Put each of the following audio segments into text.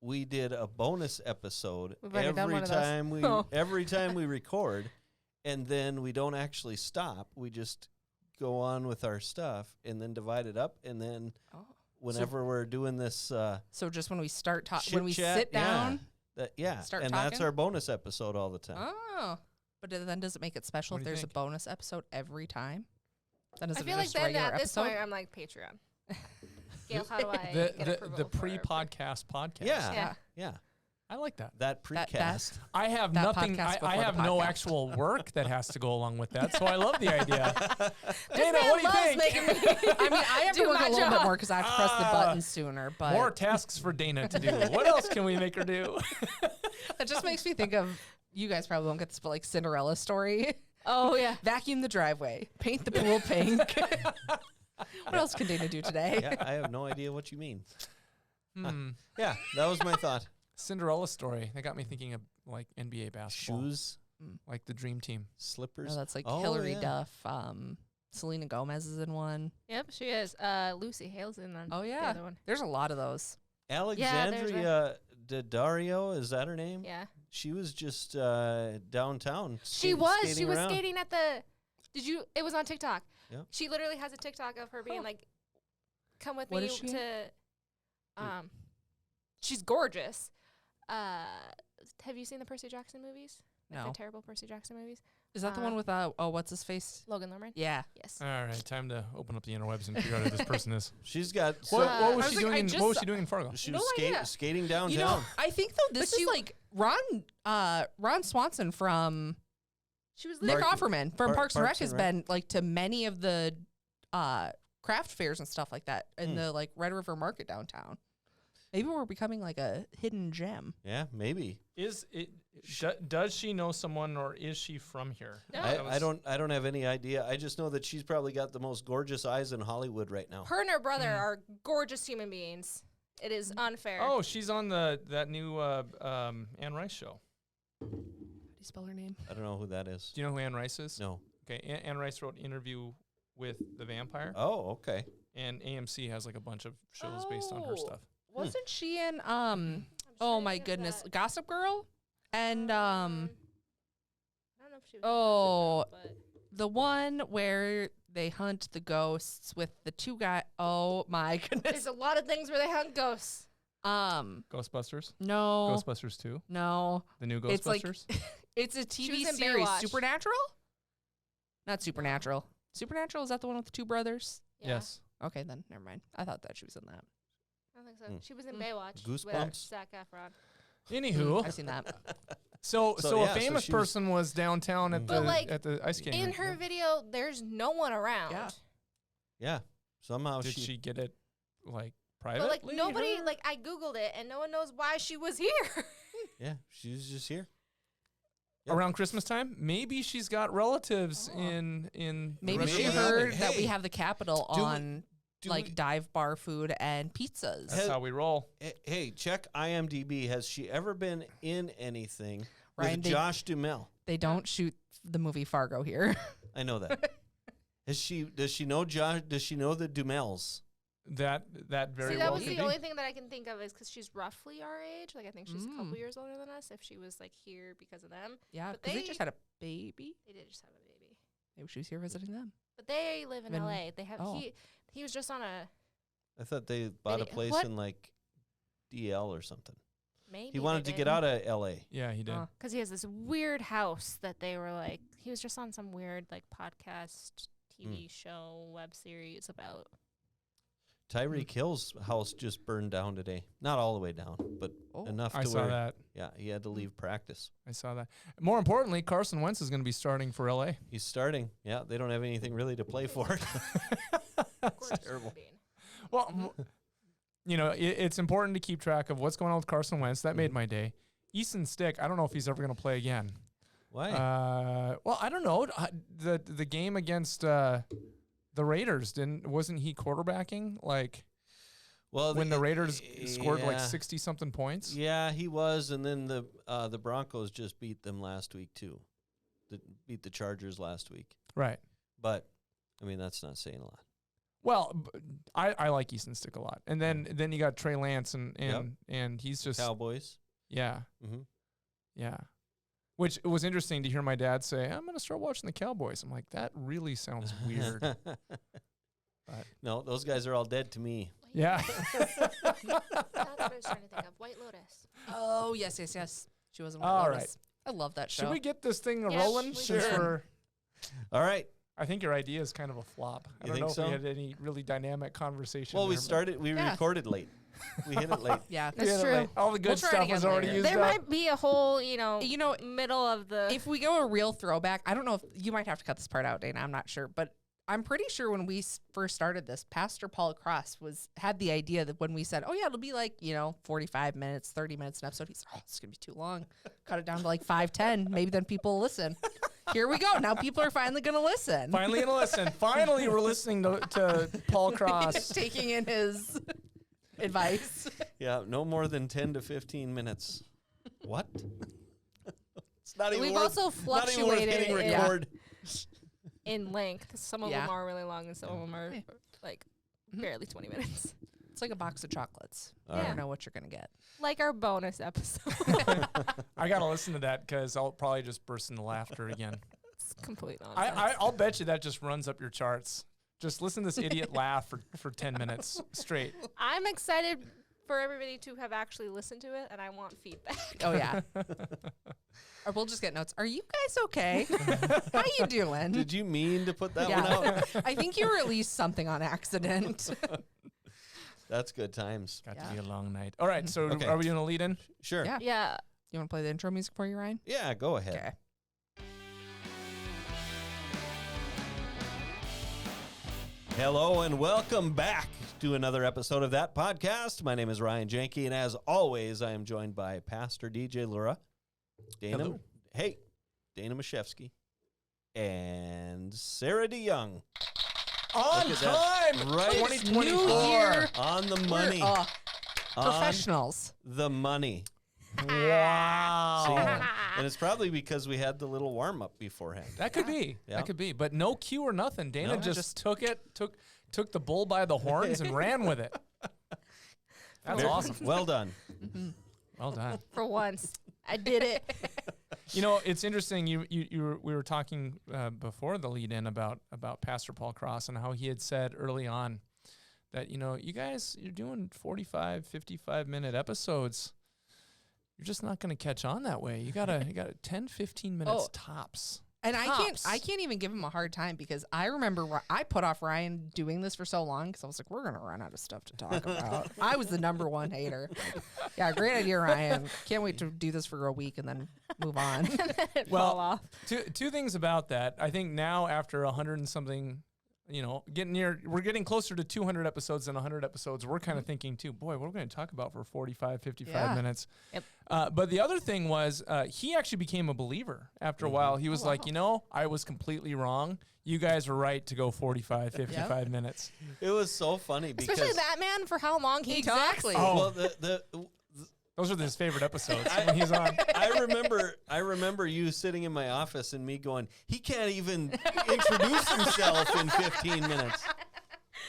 we did a bonus episode We've already done one of those. every time we record, and then we don't actually stop. We just go on with our stuff and then divide it up, and then whenever we're doing this, so just when we start talking, when we chit-chat, sit down, start and talking? that's our bonus episode all the time. Oh, but then does it make it special if there's a bonus episode every time? Then is I it feel like just a then regular at this episode? point I'm like Patreon. Gail, how do I get approval the for- pre-podcast podcast? Yeah. I like that. That precast. I have that nothing. podcast I before have the no podcast. actual work that has to go along with that, so I love the idea. This Dana, man what do you loves think? making me I mean, I have to do work my a little bit job. more because I have to press the buttons sooner. But More tasks for Dana to do. What else can we make her do? that just makes me think of, you guys probably won't get this, but like Cinderella's story. Oh yeah. Vacuum the driveway, paint the pool pink. What else can Dana do today? Yeah, I have no idea what you mean. Hmm. Yeah, that was my thought. Cinderella story. That got me thinking of like NBA basketball. Shoes, Like the dream team. slippers. No, that's like Oh, Hillary yeah. Duff. Selena Gomez is in one. Yep, she is. Lucy Hale's in on Oh the yeah, other one. there's a lot of those. Alexandria Daddario, is that her name? Yeah. She was just downtown. She was around. skating at the it was on TikTok. Yeah. She literally has a TikTok of her being like, come with What me is she in? to she's gorgeous. Have you seen the Percy Jackson movies? Like No. the terrible Percy Jackson movies? Is that the one with what's his face? Logan Lerman? Yeah. Yes. All right, time to open up the interwebs and figure out who this person is. She's got. What was I she was like, doing? I In, just what was saw- she doing in Fargo? She No was idea. skating downtown. You know, I think though this But is you- like Ron Swanson from She was Nick Park- Offerman from Parks and Rec Parks and has Rec. been like to many of the craft fairs and stuff like that in the like Red River Market downtown. Maybe we're becoming like a hidden gem. Yeah, maybe. Is it? Does she know someone, or is she from here? No. I don't have any idea. I just know that she's probably got the most gorgeous eyes in Hollywood right now. her and her brother are gorgeous human beings. It is unfair. Oh, she's on that new Anne Rice show. How do you spell her name? I don't know who that is. Do you know who Anne Rice is? No. Okay, Anne Rice wrote Interview with the Vampire, Oh, okay. and AMC has like a bunch of shows based on her Oh. stuff. Wasn't she in I'm oh sure my you have goodness, that. Gossip Girl? And I don't know if she was in oh. Gossip Girl, the one where they hunt the ghosts with the two guys. Oh my but goodness. there's a lot of things where they hunt ghosts. Ghostbusters. No. Ghostbusters 2. No. The new It's like- Ghostbusters. It's a was TV in series. Baywatch. Supernatural? Not Supernatural. Supernatural, is that the one with the two brothers? Yeah. Yes. Okay, then never mind. I thought that she was in that. I don't think so. Hmm. She was in Baywatch. Goosebumps? With Zac Efron. Anywho, I've seen that. so So, a yeah, so famous she was- person was downtown at But, the like, at the ice skating In rink. her video, there's no one around. Yeah. Yeah. Somehow Did she get it like But privately? like nobody, like I googled it, and no one knows why she was here. Yeah, she was just here. around Christmas time? Maybe she's got relatives Oh. in. Maybe she Maybe. heard that we Hey, have the Capitol do we- on Do like we- dive bar food and pizzas. That's how we roll. Hey, check IMDb. Has she ever been in anything Ryan, with Josh Duhamel? They don't shoot the movie Fargo here. I know that. Does she know Josh? Does she know the Dumels? That very See, well that was could the be. only thing that I can think of is because she's roughly our age. Like I think she's a couple Mm. years older than us. If she was like here because of them, Yeah, But because they they- just had a baby. they did just have a baby. Maybe she was here visiting them. But they live in Then- LA. They have oh. he was just on a I thought they bought a Video- place what? in like DL or something. maybe. He wanted to get out of LA. Yeah, he did. because he has this weird house that they were like. He was just on some weird like podcast, TV show, web series about. Tyreek Hill's house just burned down today. Not all the way down, but Oh. enough to I saw where that. yeah, he had to leave practice. I saw that. More importantly, Carson Wentz is going to be starting for LA. He's starting. Yeah, they don't have anything really to play for. Gorgeous terrible. human being. Well, you know, it's important to keep track of what's going on with Carson Wentz. That made my day. Easton Stick, I don't know if he's ever going to play again. Why? Well, I don't know. The game against the Raiders wasn't he quarterbacking like well, when the Raiders scored like yeah. 60 something points? Yeah, he was, and then the Broncos just beat them last week too. Beat the Chargers last week. Right. But I mean, that's not saying a lot. Well, I like Easton Stick a lot. And then you got Trey Lance and he's just Cowboys. Yeah. Mm-hmm. Yeah. Which it was interesting to hear my dad say, I'm going to start watching the Cowboys. I'm like, that really sounds weird. But no, those guys are all dead to me. Yeah. That's what I was trying to think of. White Lotus. Oh, yes. She was in White All Lotus. right. I love that show. Should we get this thing Yes, rolling? we Since should. we're, All right. I think your idea is kind of a flop. I You don't know think if we so? had any really dynamic conversation. Well, we there, but- we Yeah. recorded late. We hit it late. Yeah. we That's had it true. late. All the good We'll try it stuff again was already later. used There up. might be a whole, middle of the. If we go a real throwback, I don't know if you might have to cut this part out, Dana. I'm not sure, but I'm pretty sure when we first started this, Pastor Paul Cross had the idea that when we said, "Oh yeah, it'll be like 45 minutes, 30 minutes an episode," he said, "Oh, it's gonna be too long. Cut it down to like 5-10. Maybe then people will listen." Here we go. Now people are finally gonna listen. Finally going to listen. Finally, we're listening to Paul Cross. Taking in his advice. Yeah, no more than 10 to 15 minutes. What? It's not even We've worth, also not even worth fluctuated hitting in- record. in length. Some of Yeah. them are really long, and some of them are like barely 20 minutes. It's like a box of chocolates. All You right. don't know what you're gonna get. Like our bonus episode. I got to listen to that because I'll probably just burst into laughter again. It's complete nonsense. I'll bet you that just runs up your charts. Just listen to this idiot laugh for 10 minutes straight. I'm excited for everybody to have actually listened to it, and I want feedback. Oh yeah. Or we'll just get notes. Are you guys okay? How you doing? Did you mean to put that Yeah. one out? I think you released something on accident. That's good times. Got Yeah. to be a long night. All right, so Okay. are we doing a lead in? Sure. Yeah. Yeah. You want to play the intro music for you, Ryan? Yeah, go ahead. Okay. Hello and welcome back to another episode of That Podcast. My name is Ryan Janke, and as always, I am joined by Pastor DJ Lura, Dana, Hello. Dana Mashevsky, and Sarah DeYoung. On Look at that. time! Right. 2024. New year. On the money. We're, On professionals. the money. Wow. And it's probably because we had the little warm-up beforehand. That could be. Yeah. That could be. But no cue or nothing. Dana No. just took the bull by the horns and ran with it. That's Very- awesome. Well done. Well done. For once, I did it. You know, it's interesting. We were talking before the lead in about Pastor Paul Cross and how he had said early on that, you guys, you're doing 45, 55-minute episodes. You're just not going to catch on that way. You got 10, 15 minutes Oh. tops. And Tops. I can't even give him a hard time because I remember I put off Ryan doing this for so long because I was like, we're gonna run out of stuff to talk about. I was the number one hater. Yeah, great idea, Ryan. Can't wait to do this for a week and then move on. Well, Fall off. Two things about that. I think now after 100 and something, we're getting closer to 200 episodes than 100 episodes. We're kind of thinking too, boy, what are we going to talk about for 45, 55 Yeah. minutes? Yep. But the other thing was he actually became a believer after a while. He was like, I was completely wrong. You guys were right to go 45, 55 minutes. It was so funny because Especially that man for how long he Exactly. talks. well, the Those are his favorite episodes when he's on. I remember you sitting in my office and me going, he can't even introduce himself in 15 minutes.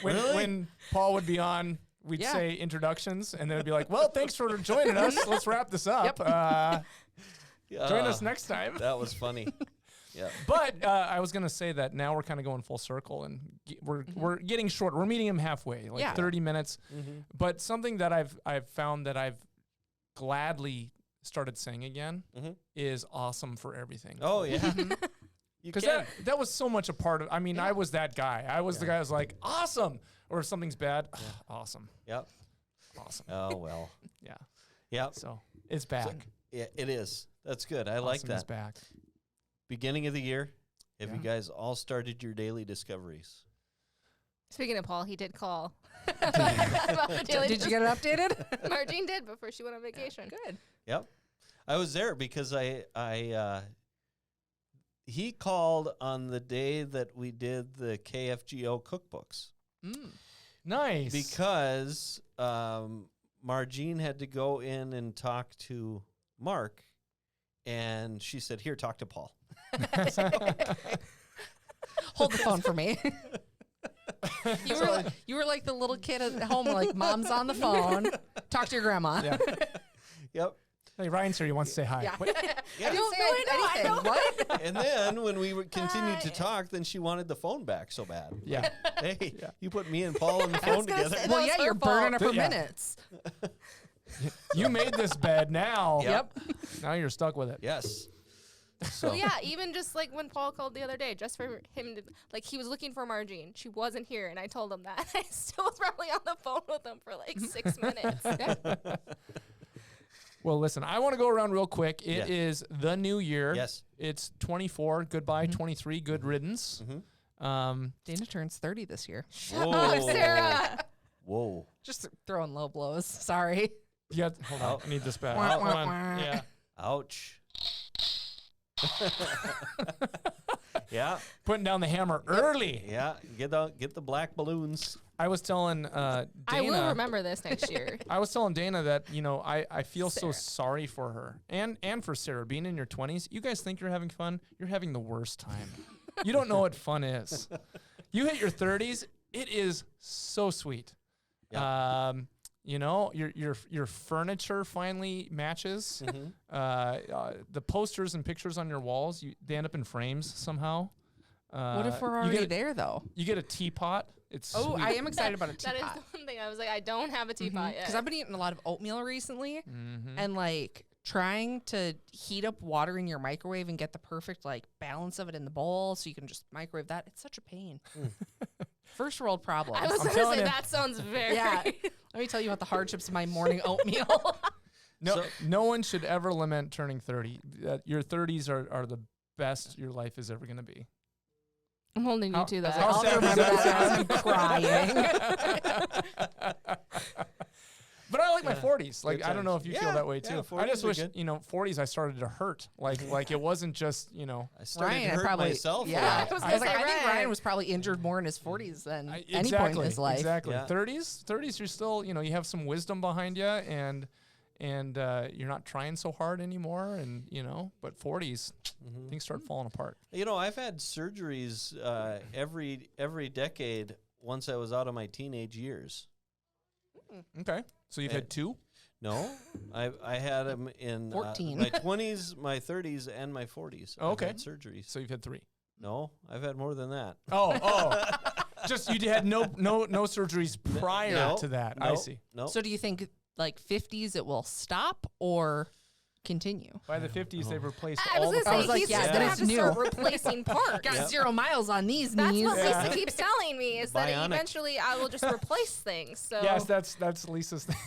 Really? When Paul would be on, we'd Yeah. say introductions, and then it'd be like, well, thanks for joining us. Let's wrap this up. Join us next time. That was funny. Yeah. But I was gonna say that now we're kind of going full circle, and we're getting short. We're meeting him halfway, like Yeah. 30 minutes. Mm-hmm. But something that I've found that I've gladly started saying again Mhm. is awesome for everything. Oh yeah. You Because can't. that was so much a part of. I mean, I was that guy. I was the guy who's like awesome, or if something's bad, awesome, Yep. awesome. Oh well. Yeah. Yep. So it's back. Yeah, it is. That's good. I like Awesome is that. back. Beginning of the year. Have you Yeah. guys all started your daily discoveries? Speaking of Paul, he did call. About the daily Did you get it updated? Margene did before she went on vacation. Good. Yep. I was there because he called on the day that we did the KFGO cookbooks Nice. because Margene had to go in and talk to Mark, and she said, "Here, talk to Paul." Hold the phone for me. You were like the little kid at home, like mom's on the phone. Talk to your grandma. Yeah. Yep. Hey, Ryan's here. He wants to say hi. Yeah. What? Yeah. I didn't say anything. What? And then when we continued to talk, then she wanted the phone back so bad. Yeah. Hey, Yeah. you put me and Paul on the phone together. say Well, was yeah, her you're burning up her Yeah. minutes. You made this bed now. Yep. Now you're stuck with it. Yes. So Well, yeah, even just like when Paul called the other day, just for him to, like, he was looking for Margene. She wasn't here, and I told him that. I still was probably on the phone with him for like 6 minutes. Well, listen, I want to go around real quick. It Yeah. is the new year. Yes. It's 24. Goodbye. 23. Good riddance. Dana turns 30 this year. Shut up, Sarah. Whoa. Just throwing low blows. Sorry. Yeah. Hold on. I need this back. Wah, Hold wah, on. wah. Yeah. Ouch. Yeah. Putting down the hammer early. Yeah. Get the black balloons. I was telling Dana. I will remember this next year. I was telling Dana that, I feel so sorry for her and for Sarah being in your 20s. You guys think you're having fun? You're having the worst time. You don't know what fun is. You hit your 30s, it is so sweet. Yeah. Your furniture finally matches. The posters and pictures on your walls, they end up in frames somehow. What if we're you already get, there, though? You get a teapot. It's Oh, sweet. I am excited about a That is teapot. the one thing I was like, I don't have a teapot yet. Because I've been eating a lot of oatmeal recently, Mm-hmm. and like trying to heat up water in your microwave and get the perfect like balance of it in the bowl so you can just microwave that. It's such a pain. First world problems. I was I'm going to telling say, you. that sounds very... Yeah. Let me tell you about the hardships of my morning oatmeal. No one should ever lament turning 30. Your 30s are the best your life is ever going to be. I'm holding you to that. how I'll sad remember does that that as I'm crying. But I like my 40s. Like, Good I don't know times. if you feel Yeah, that way yeah, too. 40s I just are wish, good. 40s I started to hurt. Like it wasn't just, I started Ryan, to I hurt probably myself. Yeah, a lot. I was like, I think Ryan. Ryan was probably injured more in his 40s than any point exactly, in his life. Exactly. Yeah. 30s, you're still, you have some wisdom behind you, and you're not trying so hard anymore, and but 40s, things start falling apart. I've had surgeries every decade once I was out of my teenage years. Okay, so you've had 2. No, I had them in 14. my 20s, my 30s, and my 40s. Oh, okay. I've had surgeries. So you've had 3. No, I've had more than that. Oh, just you had no surgeries prior No, to that. No, I see. No. So do you think like 50s it will stop or continue? By the 50s, they've replaced I was all going the to say, I was like, he's yeah, just that going to is have to start new. replacing parts. Got Yep. 0 miles on these That's knees. what Yeah. Lisa keeps telling me, is that Bionic. eventually I will just replace things. So Yes, that's Lisa's thing.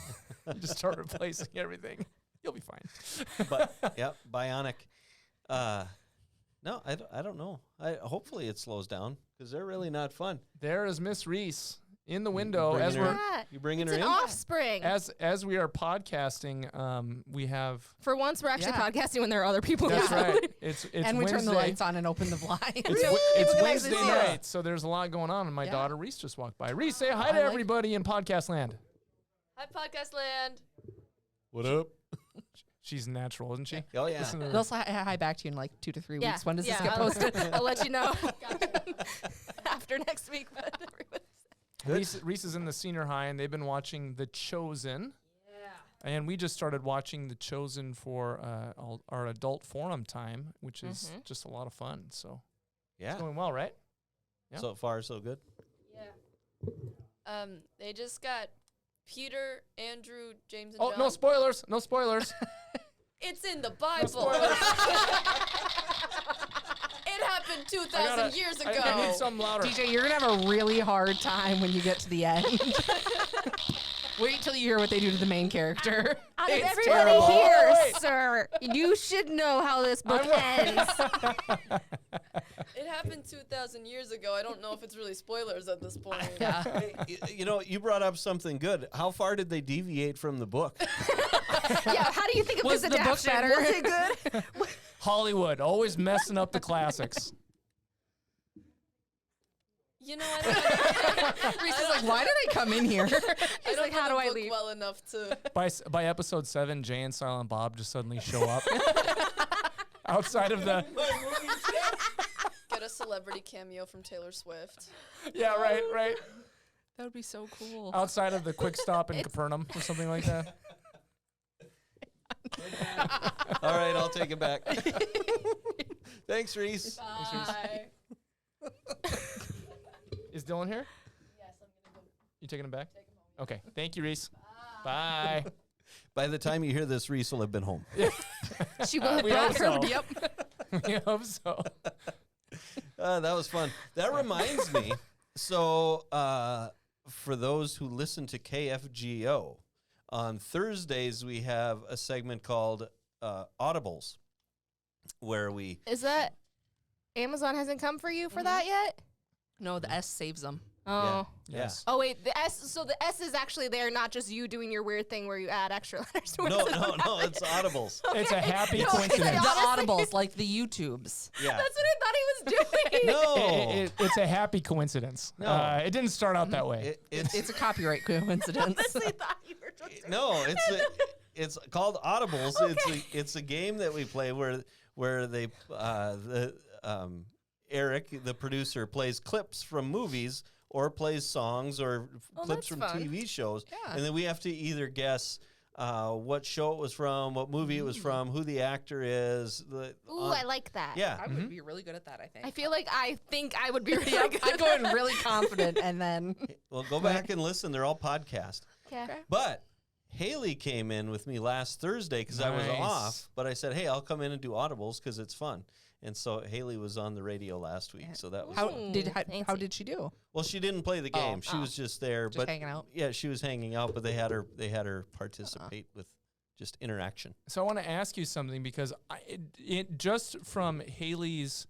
You just start replacing everything. You'll be fine. But yep, bionic. No, I don't know. Hopefully it slows down because they're really not fun. There is Miss Reese in the window bringing as her we're in? Yeah, You bringing it's her an in? offspring. as we are podcasting. We have For once, we're actually Yeah. podcasting when there are other people that's around. right. It's and we Wednesday. turn the lights on and open the blinds. It's Look at Wednesday this. night, so there's a lot going on. And my Yeah. daughter Reese just walked by. Reese, say hi I to like- everybody in podcast land. Hi, Podcast Land. What up? She's natural, isn't she? Oh yeah. Listen to They'll say hi back to you in like 2 to 3 Yeah, weeks. When does yeah, this get I'll- posted? I'll let you know after next week. But everybody's Reese is in the senior high, and they've been watching The Chosen. And we just started watching The Chosen for our adult forum time, which is just a lot of fun. So Yeah. it's going well, right? Yeah. So far, so good. Yeah. They just got Peter, Andrew, James, and Oh, John. no spoilers! No spoilers! It's in the Bible. spoilers. It happened 2,000 years ago. I need some louder. DJ, you're going to have a really hard time when you get to the end. Wait till you hear what they do to the main character. out of It's everybody terrible. here, Wait. sir, you should know how this book ends. It happened 2,000 years ago. I don't know if it's really spoilers at this point. Yeah. Hey, you brought up something good. How far did they deviate from the book? Yeah, how do you think of Was this the book adaptation? better? Was it good? Hollywood, always messing up the classics. You know, I don't, Reese is like, why did I come in here? I don't like, how know do the I book leave? well enough to. By episode 7, Jay and Silent Bob just suddenly show up outside of the. Get a celebrity cameo from Taylor Swift. Yeah, right. That would be so cool. Outside of the quick stop in Capernaum or something like that. All right, I'll take it back. Thanks, Reese. Bye. Is Dylan here? Yes, I'm gonna go You taking him back? take him home. Okay. Thank you, Reese. Bye. By the time you hear this, Reese will have been home. She will have We brought hope her. so. Yep. We hope so. That was fun. That reminds me. So, for those who listen to KFGO, on Thursdays we have a segment called Audibles, where we Is that Amazon hasn't come for you for that yet? No, the S saves them. Oh. Yes. Oh wait, the S. So the S is actually there, not just you doing your weird thing where you add extra letters to it. No, it's Audibles. It's a happy No, coincidence. it's The honestly- audibles, like the YouTubes. Yeah. That's what I thought he was doing. No. It's a happy coincidence. No. It didn't start out that way. It's a copyright coincidence. Honestly, thought you were just No, it's called Audibles. It's a game that we play where they Eric, the producer, plays clips from movies or plays songs or clips that's from fun. TV shows, Yeah. and then we have to either guess what show it was from, what movie it was from, who the actor is. Ooh, I like that. Yeah. I would be really good at that, I think. I feel like I would be really Yep, good. I'd go in really confident and then. Well, go back and listen. They're all podcast. Okay. But Haley came in with me last Thursday because I was Nice. off. But I said, hey, I'll come in and do audibles because it's fun. And so Haley was on the radio last week. So that was How fun. how Fancy. did she do? Well, she didn't play the game. She was just there. Just but hanging out? Yeah, she was hanging out, but they had her participate with just interaction. So I want to ask you something because it just from Haley's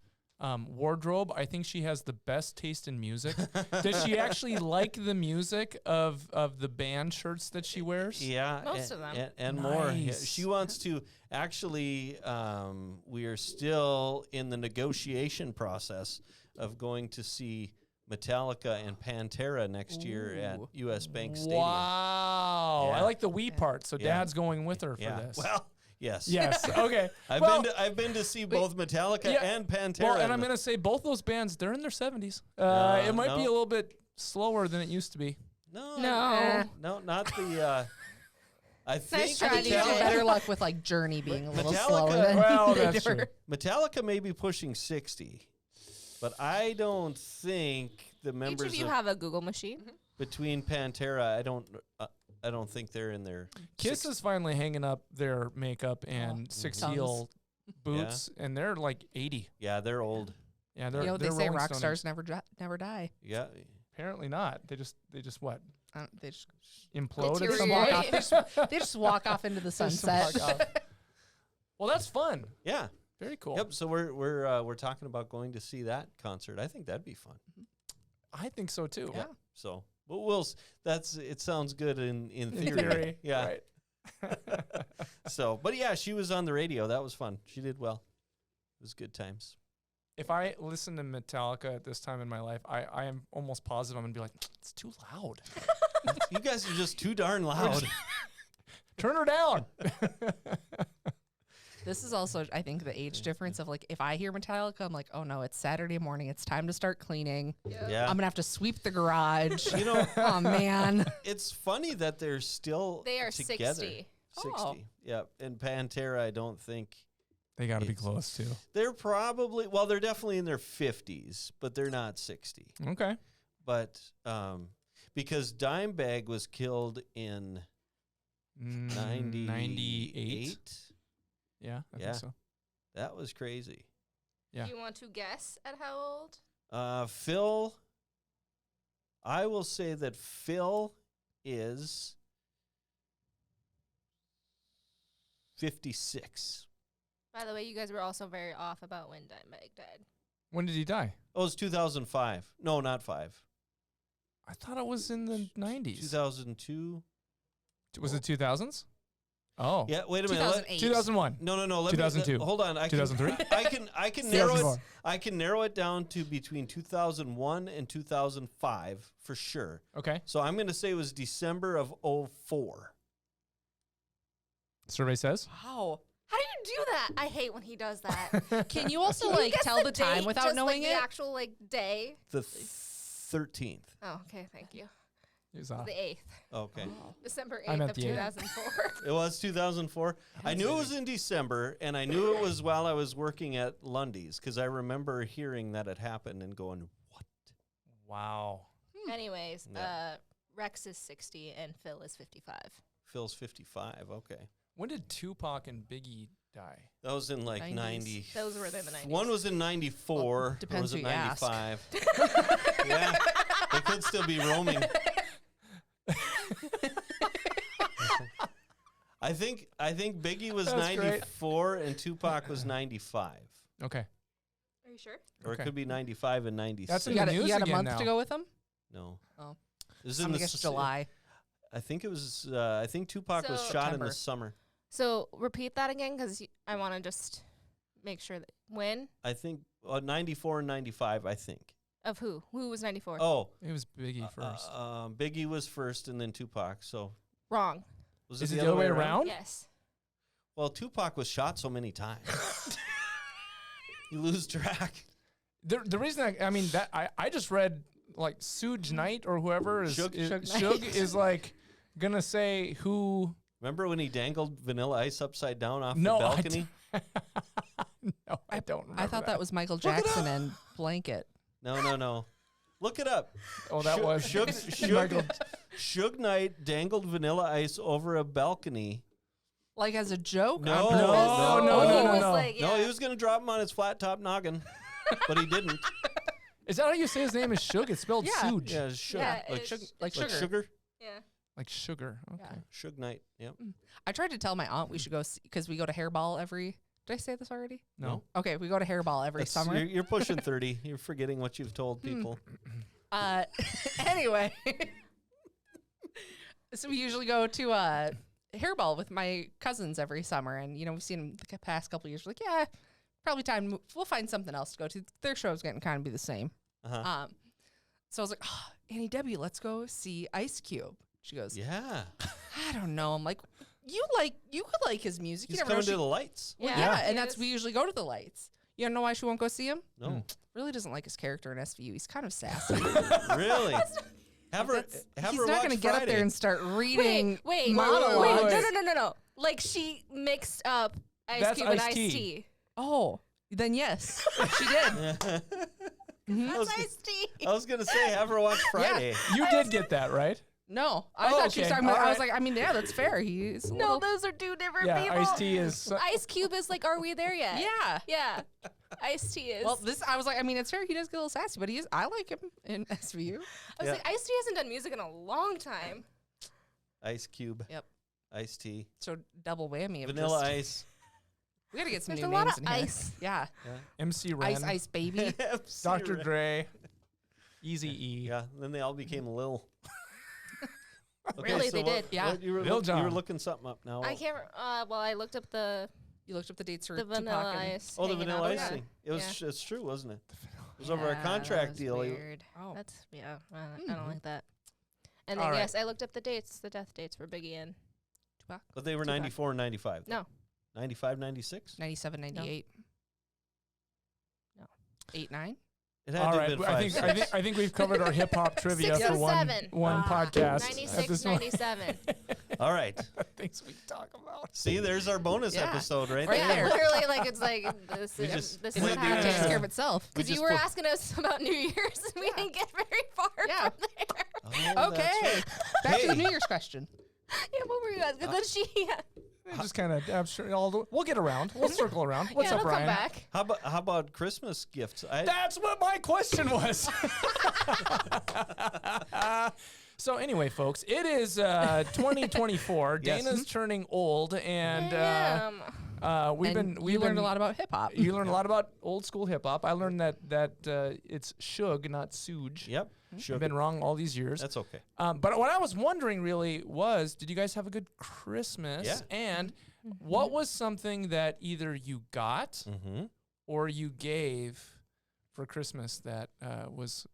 wardrobe, I think she has the best taste in music. Does she actually like the music of the band shirts that she wears? Yeah, Most of them. and more. Yeah, Nice. she wants to actually. We are still in the negotiation process of going to see Metallica and Pantera next year at Ooh. US Bank Stadium. Wow. Yeah. I like the we part. So Yeah. Dad's going with her for Yeah. this. Well, yes. Yes. Okay. I've been to see both Metallica yeah, and Pantera. Well, and in I'm the- going to say both those bands, they're in their 70s. No, It might be no. a little bit slower than it used to be. No, No. no, not the. I think try, I think you DJ. have better luck with like Journey being a little Metallica- slower than Well, they that's were. true. Metallica may be pushing 60, but I don't think the Each members of you have a Google machine. between Pantera. I don't think they're in their. Kiss is finally hanging up their makeup and six heel boots, and they're like 80. Yeah, they're old. Yeah, they're You know, they they're say Rolling rock Stone stars never die. Yeah, Apparently not. They just what? They just Implode at Deteriorate. some walk point. off. They just walk off into the Just sunset. walk off. Well, that's fun. yeah. Very cool. Yep. So we're talking about going to see that concert. I think that'd be fun. I think so too. Yeah. So it sounds good in In theory. theory. Yeah. Right. So, but yeah, she was on the radio. That was fun. She did well. It was good times. If I listen to Metallica at this time in my life, I am almost positive I'm gonna be like, it's too loud. You guys are just too darn loud. Turn her down. This is also, I think, the age difference of like, if I hear Metallica, I'm like, oh no, it's Saturday morning. It's time to start cleaning. Yeah. I'm gonna have to sweep the garage. You know, Oh man. it's funny that they're still They are together. 60. 60. Oh. Yeah. And Pantera, I don't think They got to be It's- close too. they're probably, well, they're definitely in their 50s, but they're not 60. Okay. But because Dimebag was killed in 98. 98. Yeah, I Yeah. think so. That was crazy. Yeah. Do you want to guess at how old? Phil, I will say that Phil is 56. By the way, you guys were also very off about when Dimebag died. When did he die? Oh, it's 2005. No, not 5. I thought it was in the 90s. 2002. Was it 2000s? Oh. Yeah, wait a minute. 2008. 2001. No. Let 2002. Me, hold on. 2003? I can narrow it. 2004. I can narrow it down to between 2001 and 2005 for sure. Okay. So I'm going to say it was December of 04. Survey says. Wow. How do do that? I hate when he does that. Can you also Can you like guess tell the time date, without just, knowing like, it? The actual like day. The 13th. Oh, okay, thank you. He's off. The 8th, Okay. December I 8th meant of the 8th. 2004. It was 2004. I knew it was in December, and I knew it was while I was working at Lundy's because I remember hearing that it happened and going, "What?" Wow. Anyways, Yeah. Rex is 60 and Phil is 55. Phil's 55. Okay, When did Tupac and Biggie die? that was in like 90s. 90. Those were in the 90s. One was in 94. Well, or depends was it who you ask. 95? Yeah, they could still be roaming. I think Biggie was That's great. 94 and Tupac was 95. Okay. Are you sure? Or Okay. it could be 95 and 96. That's in You the got, news you got a again month now. to go with them? No. Oh. This is I'm in gonna the guess July. I think it was. I think Tupac was So- shot in September. the summer. So repeat that again, because I want to just make sure that when I think 94 and 95. I think. of who was 94. Oh, It was Biggie first. Biggie was first, and then Tupac. So Wrong. was Is it the other way around? Yes. Well, Tupac was shot so many times. You lose track. The reason I mean that I just read like Suge Knight or whoever is Suge- Suge is like gonna say who. Remember when he dangled Vanilla Ice upside down off No, the I balcony? No, I don't remember. I thought that was Michael it Jackson and Blanket. No. Look it up. Oh, that was Michael. Suge Knight dangled Vanilla Ice over a balcony. Like as a joke? No, on purpose? no, no, He no, was no. like, No, yeah. he was going to drop him on his flat top noggin, but he didn't. Is that how you say his name? Is Suge? It's spelled Yeah. Suge. Yeah, it's Suge. Yeah, like, it's- Like like sugar. sugar. Yeah. Like sugar. Okay. Yeah. Suge Knight. Yep. I tried to tell my aunt we should go because we go to Hairball every. Did I say this already? No. Okay, we go to Hairball every That's- summer. You're pushing 30. You're forgetting what you've told people. Anyway, so we usually go to Hairball with my cousins every summer, and we've seen them the past couple of years. We're like, yeah, probably time. We'll find something else to go to. Their show's getting kind of be the same. Uh-huh. So I was like, oh, Annie W, let's go see Ice Cube. She goes, Yeah. I don't know. I'm like, you could like his music. He's you never know. coming to the lights. Well, Yeah. yeah, and He that's is. we usually go to the lights. You don't know why she won't go see him? No. Really doesn't like his character in SVU. He's kind of sassy. Really? Have her He's watch not going to get up there Friday. and start reading Wait, monologues. no. Like she mixed up Ice That's Cube and Ice-T. Iced Tea. Oh, then yes, she did. I was, Iced Tea. I was gonna say have her watch Friday. You did get that right. No, I Oh, thought she was okay. talking about. All I was right. like, I mean, yeah, that's fair. He's a No, little- those are two different Yeah, people. Ice T is. Ice Cube is like, are we there yet? yeah. Yeah. Ice Tea is. Well, this I was like, I mean, it's fair. He does get a little sassy, but he is. I like him in SVU. I was Yeah. like, Ice Tea hasn't done music in a long time. Ice Cube. Yep. Iced tea. So double whammy. Of Vanilla just, ice. We gotta get some There's new a lot names of in here. ice. Yeah, MC Ren, ice, ice, baby. Dr. Dre, Easy E. Yeah. Then they all became Lil. Really, so they did. Yeah. you were Lil you were Jon. looking something up now. I can't. Well, I looked up the You looked up the dates for the Tupac Vanilla and- Ice. Oh, the hanging Vanilla out Ice there. thing. It was. Yeah. It's true, wasn't it? It was over a Yeah, that contract was deal. Weird. Oh. That's I don't like that. And All then right. yes, I looked up the dates, the death dates for Biggie and Tupac. But they were Tupac. 94 and 95. No. 95, 96? 97, 98. No. 8, 9. It had All to right, have been I 5. think I think we've covered our hip hop trivia Six for and one seven. podcast. 96, 97. All right. Things we talk about. See, there's our bonus Yeah. episode right Right there. Yeah, there. literally, like it's like this We is just- this we is do what It takes happened. care of itself. We Because you just were put- asking us about New Year's, and we didn't get very far Yeah. from there. Oh, that's Okay. right. Back to the Hey. New Year's question. Yeah, what were you asking? Then she, Just kind of, I'm sure we'll get around. We'll circle around. What's yeah, up, it'll come Brian? back. How about Christmas gifts? That's what my question was. So anyway, folks, it is 2024. Yes. Dana's turning old, and we've And been you learned a lot about hip hop. You learned a lot about old school hip hop. I learned that it's Suge, not Suge. Yep. I've Sure. been wrong all these years. That's okay. But what I was wondering really was, did you guys have a good Christmas? Yeah. And what was something that either you got Mm-hmm. or you gave for Christmas that was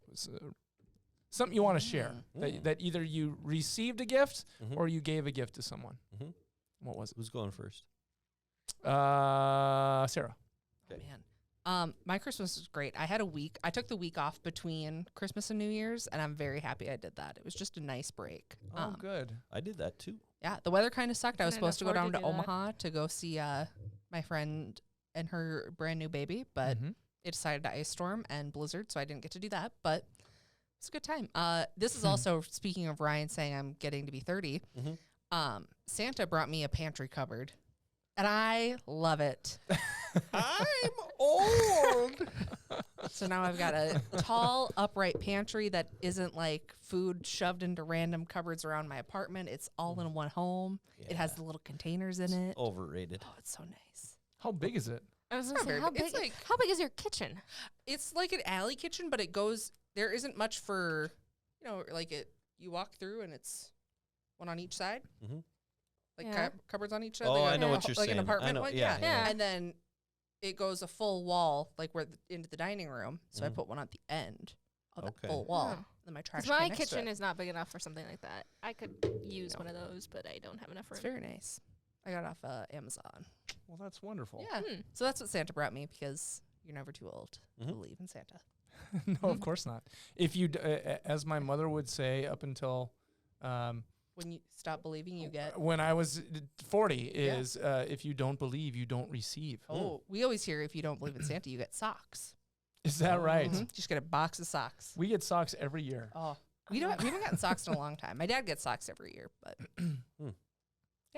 something you want to share? That either you received a gift Mhm. or you gave a gift to someone. Mhm. What was it? Who's going first? Sarah. Okay. Man. My Christmas was great. I had a week. I took the week off between Christmas and New Year's, and I'm very happy I did that. It was just a nice break. Oh, good. I did that too. Yeah, the weather kind of sucked. I was Couldn't supposed to go afford down to to do that. Omaha to go see my friend and her brand new baby, but Mhm. it decided to ice storm and blizzard, so I didn't get to do that. But it's a good time. This is also, speaking of Ryan saying I'm getting to be 30, Santa brought me a pantry cupboard, and I love it. I'm old. So now I've got a tall, upright pantry that isn't like food shoved into random cupboards around my apartment. It's all in one home. It has the little containers in it. Overrated. Oh, it's so nice. How big is it? I was gonna say, Covered. how It's big? like- How big is your kitchen? It's like an alley kitchen, but it goes. There isn't much for, like it. You walk through and it's one on each side, Mhm. like Yeah. cupboards on each side. Oh, like I a- know what you're like saying. an apartment I know, one. yeah, yeah. And then it goes a full wall, like into the dining room. So I Mhm. put one at the end of that Okay. full wall. Oh. Then my trash. 'Cause can my next to kitchen it. is not big enough for something like that. I could use No. one of those, but I don't have enough room. It's very nice. I got it off Amazon. Well, that's wonderful. Yeah. So that's what Santa brought me because you're never too old to Mhm. believe in Santa. No, of course not. If you, as my mother would say, up until When you stop believing, you get. when I was 40, Yeah. is if you don't believe, you don't receive. Oh, we always hear if you don't believe in Santa, you get socks. Is that right? Mhm. Just get a box of socks. We get socks every year. Oh, we haven't gotten socks in a long time. My dad gets socks every year, but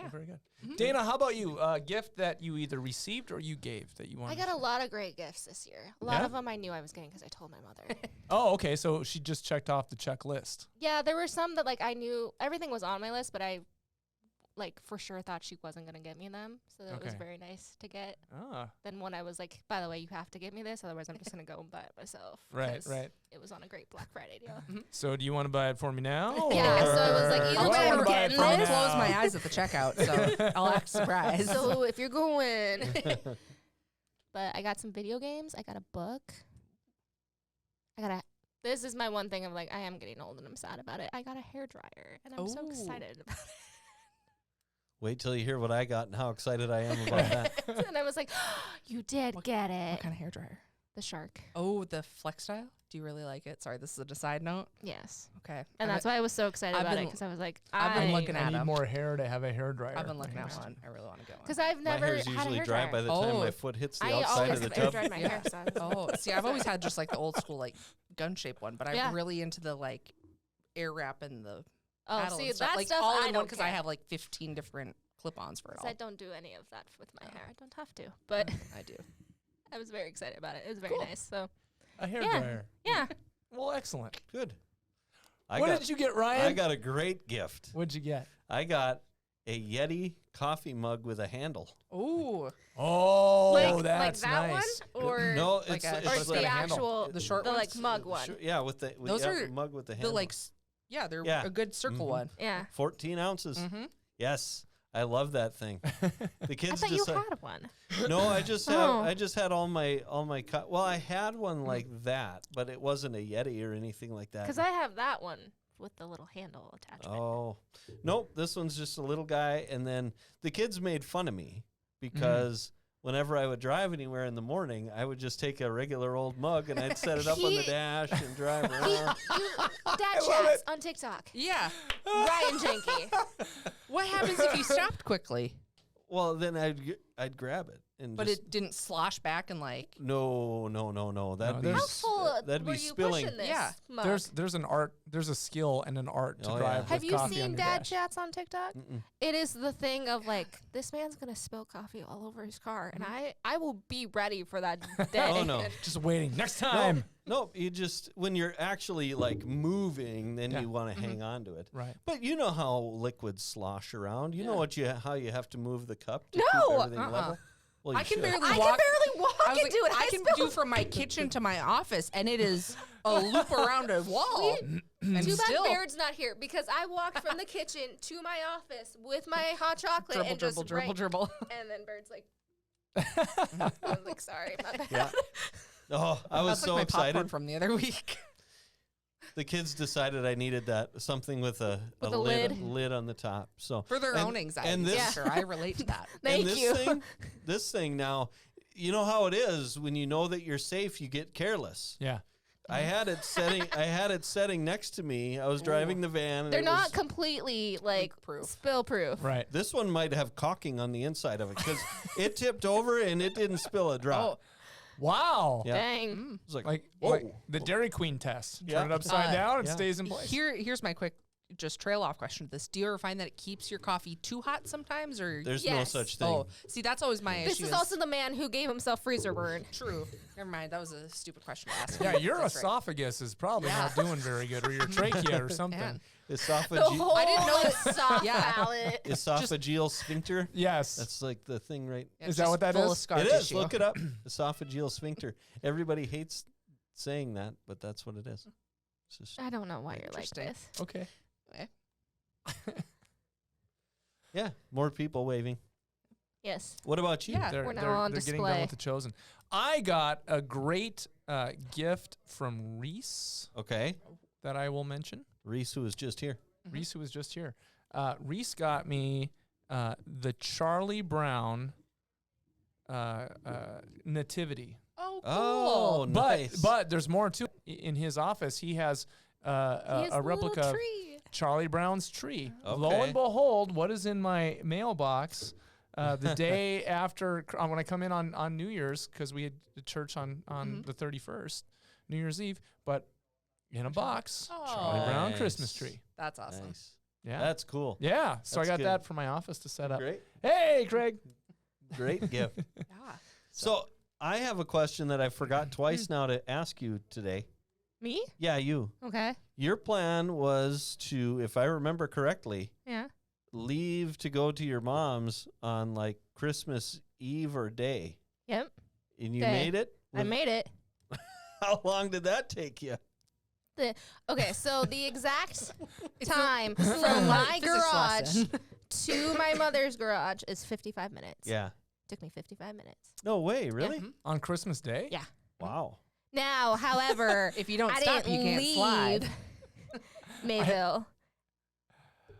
Oh, Yeah. very good. Mhm. Dana, how about you? A gift that you either received or you gave that you I wanted? got to a share? lot of great gifts this year. A lot Yeah? of them I knew I was getting because I told my mother. Oh, okay. So she just checked off the checklist. Yeah, there were some that like I knew everything was on my list, but I like for sure thought she wasn't gonna get me them. So that was Okay. very nice to get. Ah, Then when I was like, by the way, you have to get me this, otherwise I'm just gonna go and buy it myself. right, 'cause right. It was on a great Black Friday deal. So do you want to buy it for me now? Yeah, so I was like, or- either I'll, way, tell I'm her- getting I'll this. close my eyes at the checkout, so I'll act surprised. So if you're going, but I got some video games. I got a book. This is my one thing of like, I am getting old and I'm sad about it. I got a hairdryer and I'm so Ooh. excited about Wait till you hear what I got and how excited I am about that. it. And I was like, you did What- get it. What kind of hairdryer? The shark. Oh, the flex style. Do you really like it? Sorry, this is a side note. Yes. Okay, And that's why I was so excited I've about it been- because I was like, I've been I looking I at need 'em. more hair to have a hair dryer. I've been looking at Next. one. I really want to get one. because I've My never hair's had a usually hair dry dryer. by the time Oh. my foot hits the I outside always of the have air tub. dried my Yeah. hair. So I'm Oh, see, I've always had just like the old school like gun shaped one, but I'm Yeah. really into the like air wrap and the oh, paddle see, and stuff. that Like stuff all I in one don't because I care. have like 15 different clip-ons for it 'Cause all. I don't do any of that with my Oh. hair. I don't have to. But I do. I was very excited about it. It was very Cool. nice. So A hair Yeah. dryer. yeah. Well, excellent. Good. What did you get, Ryan? I got a great gift. What'd you get? I got a Yeti coffee mug with a handle. Ooh, Oh, like that's that nice. one or No, like it's, a- it's or Or it's like the a actual the short the ones? like mug one. Yeah, with the Those yeah, are mug with the they're handle. like they're Yeah. a good circle Mhm. one. Yeah. 14 ounces. Mm-hmm. Yes, I love that thing. The kids I thought you just had one. no, I just Oh. had all my well, I had one like that, but it wasn't a Yeti or anything like that. Because I have that one with the little handle attachment. Oh, nope. This one's just a little guy. And then the kids made fun of me because whenever I would drive anywhere in the morning, I would just take a regular old mug and I'd set it up on the He- dash and drive He, around. Dad chats on TikTok. Yeah. Ryan Jenke. What happens if you stopped quickly, Well, then I'd grab it and but just, it didn't slosh back and like? no. That'd be there's- How full that'd were be you spilling. pushing this Yeah. mug? There's an art. There's a skill and an art to Oh, yeah. drive Have with you coffee on seen your Dad dash. chats on TikTok? Mm-mm. It is the thing of like, this man's going to spill coffee all over his car. And I will be ready for that day. Oh no. Just waiting. Next time. No, you just when you're actually like moving, then Yeah. you want to hang on to it. Right. But you know how liquids slosh around. You know how you have to move the cup to No! keep everything Uh-uh. level. Well, you I can should. barely I walk. can barely walk I was into it. I can do spilled- from my kitchen to my office, and it is a loop around a wall. And Too bad still, Baird's not here because I walked from the kitchen to my office with my hot chocolate dribble, and dribble, just dribble, right, dribble. and then Baird's like, I was like, sorry, my bad. Yeah. Oh, I was That's so like my popcorn excited. from the other week. the kids decided I needed that something with a With a lid on the top. So For their and- own anxiety. and this- Sure, I relate to that. Thank and you. this thing now, you know how it is when you know that you're safe, you get careless. Yeah. I had it setting next to me. I was driving the van. And They're it not was- completely like Leak-proof. spill proof. Right. this one might have caulking on the inside of it because it tipped over and it didn't spill a drop. Wow. Yeah. Dang. It was like, Like whoa. the Dairy Queen test. Yeah. Turn it upside down, it yeah. stays in place. Here's my quick, just trail off question to this. Do you ever find that it keeps your coffee too hot sometimes, or There's no Yes. such thing. oh, see, that's always my This issue. is also the man who gave himself freezer burn. true. Never mind, that was a stupid question to ask. Yeah, your That's right. esophagus is probably Yeah. not doing very good, or your trachea or something. Man. The Esophageal, whole I didn't know soft Yeah. palate. esophageal sphincter. Yes. That's like the thing, right? Yeah, Is it's that what just that full is? Of scar It is. tissue. Look it up. Esophageal sphincter. Everybody hates saying that, but that's what it is. It's just, I don't know why you're like Interesting. this. Okay. yeah, more people waving. Yes. What about you? Yeah. We're now on they're getting display. done with the chosen. I got a great gift from Reese Okay. that I will mention. Reese, who was just here. Reese, who was just here. Reese got me the Charlie Brown nativity. Oh, cool. Oh, nice. But there's more to it. In his office, he has He has a a replica little of tree. Charlie Brown's tree. Lo Okay. and behold, what is in my mailbox the day after when I come in on New Year's, because we had the church on the 31st, New Year's Eve, but in a box, Charlie Brown Nice. Christmas tree. That's awesome. Nice. Yeah. That's cool. Yeah. So That's I got good. that for my office to set up. Great. Hey, Craig. Great gift. Yeah. So I have a question that I forgot twice now to ask you today. Me? Yeah, you. Okay. Your plan was to, if I remember correctly, Yeah. leave to go to your mom's on like Christmas Eve or day. Yep. And you Day. made it? I made it. How long did that take you? Okay, so the exact It's a- time this is from a my physics garage lesson. to my mother's garage is 55 minutes. Yeah. Took me 55 minutes. No way, really? Mhm. On Christmas Day? Yeah. Wow. Now, however, If you don't I stop, didn't you can't leave slide. Mayville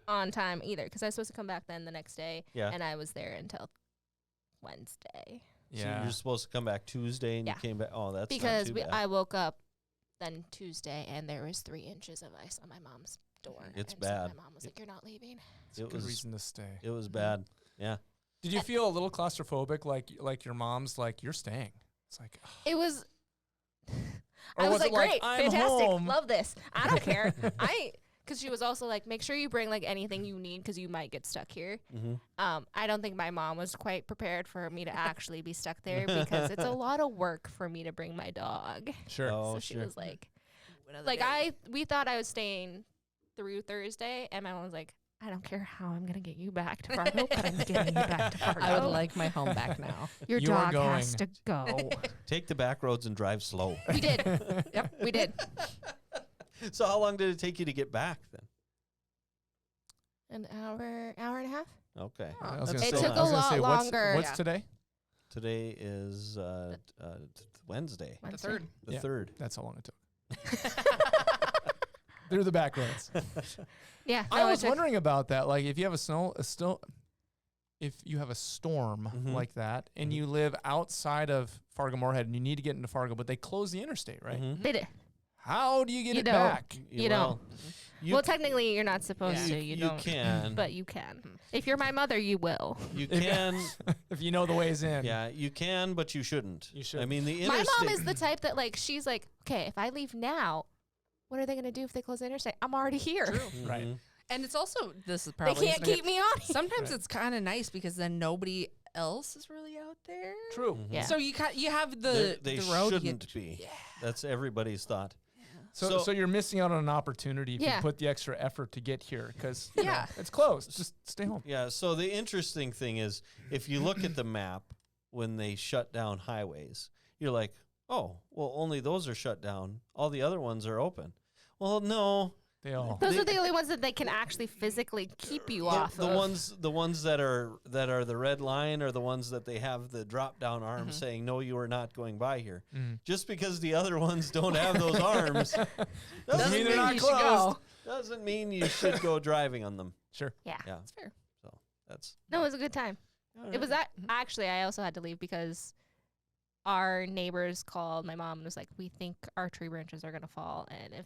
on time either because I was supposed to come back then the next day, Yeah. and I was there until Wednesday So you're supposed to come back Tuesday and Yeah. you came back. Oh, that's because not too bad. I woke up then Tuesday and there was 3 inches of ice on my mom's door. It's and bad. So my mom was like, "You're not leaving." It's a It good was- reason to stay. It was bad. Yeah. Did you feel a little claustrophobic, like your mom's, like, you're staying? It's like, It was. Or I was was it like, like, "Great, I'm fantastic, home"? love this. I don't care." Because she was also like, "Make sure you bring like anything you need because you might get stuck here." Mm-hmm. I don't think my mom was quite prepared for me to actually be stuck there because it's a lot of work for me to bring my dog. sure. Oh, So she sure. was like we thought I was staying through Thursday, and my mom was like, "I don't care how I'm gonna get you back to Fargo, but I'm getting you back to Fargo. I would like my home back now. Your You are dog has to going." go." Take the back roads and drive slow. We did. Yep, we did. So how long did it take you to get back then? An hour and a half. Okay. Oh, I was that's gonna It say, took I was a gonna say, lot what's- longer. What's Yeah. today? Today is Wednesday, The Wednesday. third. the Yeah. 3rd. That's how long it took. Through the back roads. Yeah. I no, it was took- wondering about that. Like, if you have if you have a storm Mhm. like that, and Mhm. you live outside of Fargo Moorhead, and you need to get into Fargo, but they close the interstate, right? Mhm. They did. How do you get You it don't. back? You don't. You Well, technically, you're not supposed Yeah. to. You don't. can. But you can. If you're my mother, you will. You can. If you know the ways in. Yeah, you can, but you shouldn't. You I shouldn't. mean, the My interstate. mom is the type that like she's like, okay, if I leave now, what are they gonna do if they close the interstate? I'm already here. Right. Mhm. And it's also, this is They probably can't keep me on. here. Sometimes Right. it's kind of nice because then nobody else is really out there. True. Mhm. Yeah. So you have They- the they the road. you shouldn't get- be. Yeah. That's everybody's thought. So, So- you're missing out on an opportunity if Yeah. you put the extra effort to get here because Yeah. it's closed. Just stay home. Yeah, so the interesting thing is if you look at the map when they shut down highways, you're like, oh, well, only those are shut down. All the other ones are open. Well, no, They all. Those are the only ones that they can actually physically keep you off The of. ones that are the red line are the ones that they have the drop down arms saying no, you are not going by here. Just because the other ones don't have those arms doesn't mean mean they're not you should closed. go. doesn't mean you should go driving on them. Sure. Yeah. Yeah, That's fair. so that's No, it was a good time. It was actually, I also had to leave because our neighbors called my mom and was like, we think our tree branches are going to fall. And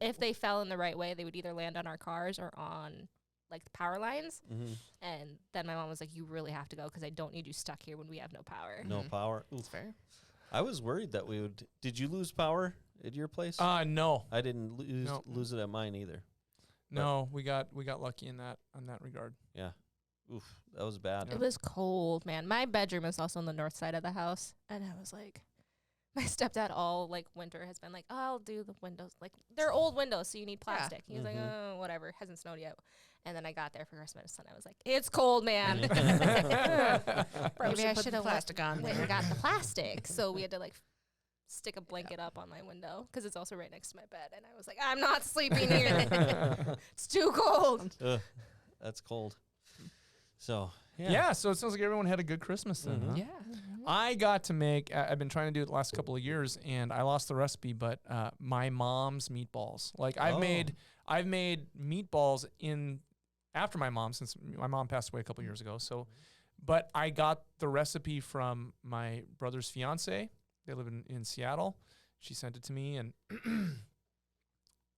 if they fell in the right way, they would either land on our cars or on like the power lines. And then my mom was like, you really have to go because I don't need you stuck here when we have no power. no power. Oof. That's fair. I was worried that we would. Did you lose power at your place? No. I didn't No. lose it at mine either. No, we got lucky in that regard. Yeah. Oof, that was bad. It was cold, man. My bedroom is also on the north side of the house. And I was like, my stepdad all like winter has been like, oh, I'll do the windows. Like they're old windows, so you need plastic. He was like, oh, whatever. Hasn't snowed yet. And then I got there for Christmas and I was like, it's cold, man. Maybe I should have plastic on went there. and got the plastic. So we had to like stick a blanket up on my window because it's also right next to my bed. And I was like, I'm not sleeping here. It's too cold. Ugh, that's cold. So Yeah. So it sounds like everyone had a good Christmas then. Huh? Yeah. I got to make. I've been trying to do it the last couple of years, and I lost the recipe. But my mom's meatballs. Like I've made meatballs after my mom, since my mom passed away a couple years ago. So, but I got the recipe from my brother's fiance. They live in Seattle. She sent it to me, and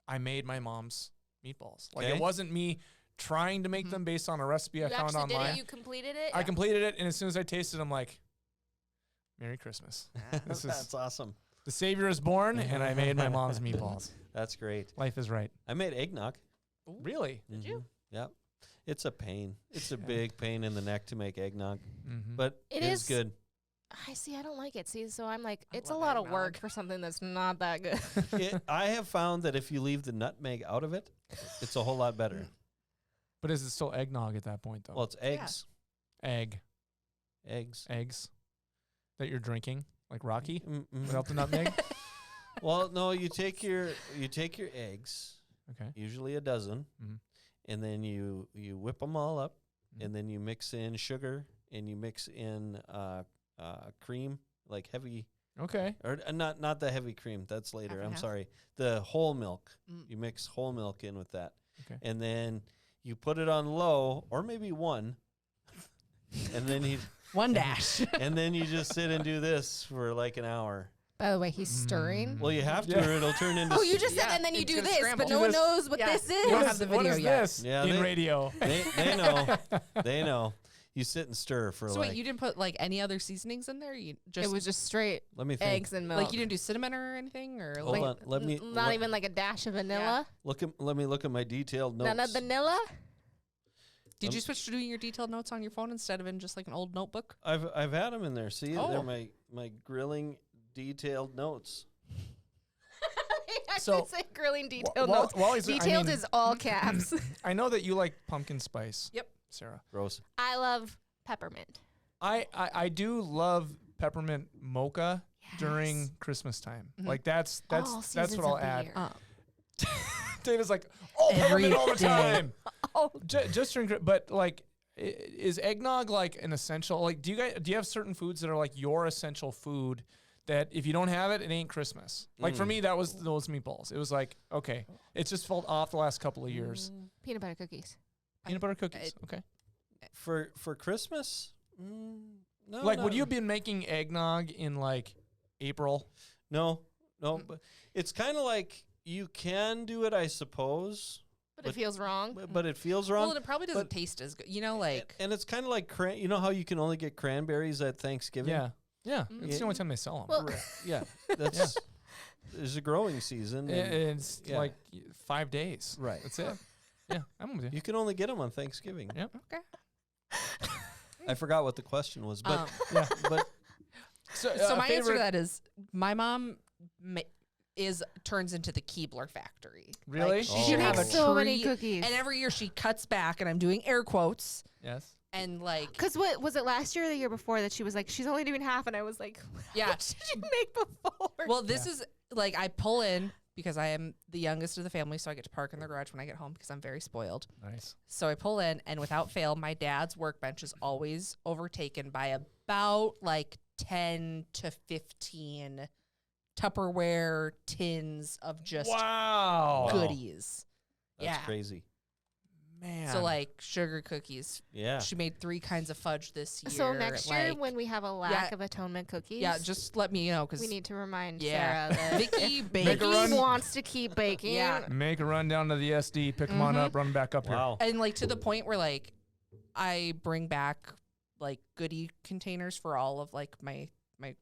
I made my mom's meatballs. Like Okay. it wasn't me trying to make them based on a recipe I You found actually online. did it? You completed it? I completed it, and as soon as I tasted it, I'm like, Merry Christmas. This is that's awesome. the Savior is born, and I made my mom's meatballs. That's great. Life is right. I made eggnog. Really? Did you? Yep. It's a pain. It's a big pain in the neck to make eggnog, Mm-hmm. but It it's is- good. I see. I don't like it. See, so I'm like, it's a love lot of eggnog. work for something that's not that good. I have found that if you leave the nutmeg out of it, it's a whole lot better. But is it still eggnog at that point, though? Well, it's eggs. Eggs Eggs. that you're drinking, like Rocky, Mm-mm. without the nutmeg. Well, no, you take your eggs, Okay. usually a dozen, Mhm. and then you whip them all up, Mhm. and then you mix in sugar and you mix in cream, like heavy, Okay. or not the heavy cream. That's later. Half and I'm half? sorry. The whole milk. Mm. You mix whole milk in with that, Okay. and then you put it on low, or maybe one, and then you One dash. and then you just sit and do this for like an hour. By the way, he's stirring. Well, you have to, Yeah. or it'll turn into. Oh, you just said, Yeah, and then you it's do gonna this, scramble. but Do no one this. knows what Yeah. this is. You don't have the What video is yet. this Yeah, in they- radio? They know. They know. You sit and stir for So like. wait, you didn't put like any other seasonings in there? You just It was just straight let me think. eggs and milk. like you didn't do cinnamon or anything, or Hold like on. Let me. Not let- even like a dash of vanilla. Let me look at my detailed notes. None of vanilla. Did you switch to doing your detailed notes on your phone instead of in just like an old notebook? I've had them in there. See, Oh. they're my grilling detailed notes. I So, should say grilling detailed While- notes. while he's- I Detailed mean, is all caps. I know that you like pumpkin spice. Yep. Sarah. Gross. I love peppermint. I do love peppermint mocha during Yes. Christmas time. Mhm. Like that's All what seasons I'll of the add. year. David's like, oh, Every peppermint all the day. time. Oh, Just drink it. But like, is eggnog like an essential? Like, do you have certain foods that are like your essential food that if you don't have it, it ain't Christmas? Like for me, that was those meatballs. It was like, okay, it's just felt off the last couple of years. peanut butter cookies. Peanut butter cookies. Okay. For Christmas? No. Like, no. would you have been making eggnog in like April? No. But it's kind of like you can do it, I suppose. But it feels wrong. But it feels wrong. Well, it probably doesn't but- taste as good. You know, like and it's kind of like you know how you can only get cranberries at Thanksgiving. Yeah. Yeah. Mm. It's the only time they sell them. Well, Yeah. That's there's a growing season. and It's yeah. like 5 days. Right. That's it. Yeah, I'm with you. You can only get them on Thanksgiving. Yep. okay. I forgot what the question was, but Yeah. but So my answer to that is my mom turns into the Keebler factory. Really? Like, Oh. she should have a makes so many tree, cookies. and every year she cuts back, and I'm doing air quotes, Yes. and like Because what was it last year or the year before that she was like, she's only doing half, and I was like, Yeah. what did you make before? Well, this is like I pull in because I am the youngest of the family, so I get to park in the garage when I get home because I'm very spoiled. Nice. So I pull in, and without fail, my dad's workbench is always overtaken by about like 10 to 15 Tupperware tins of just Wow. goodies. That's crazy. Man. So like sugar cookies. Yeah. She made 3 kinds of fudge this year. So next year, like- when we have a lack of atonement cookies, yeah, just let me know because we need to remind Yeah. Sarah that Vicky Make a baked. run. Vicky wants to keep baking. Yeah. Make a run down to the SD, pick them on up, run back up Wow. And like to the point where like I bring back like goodie containers for all of like my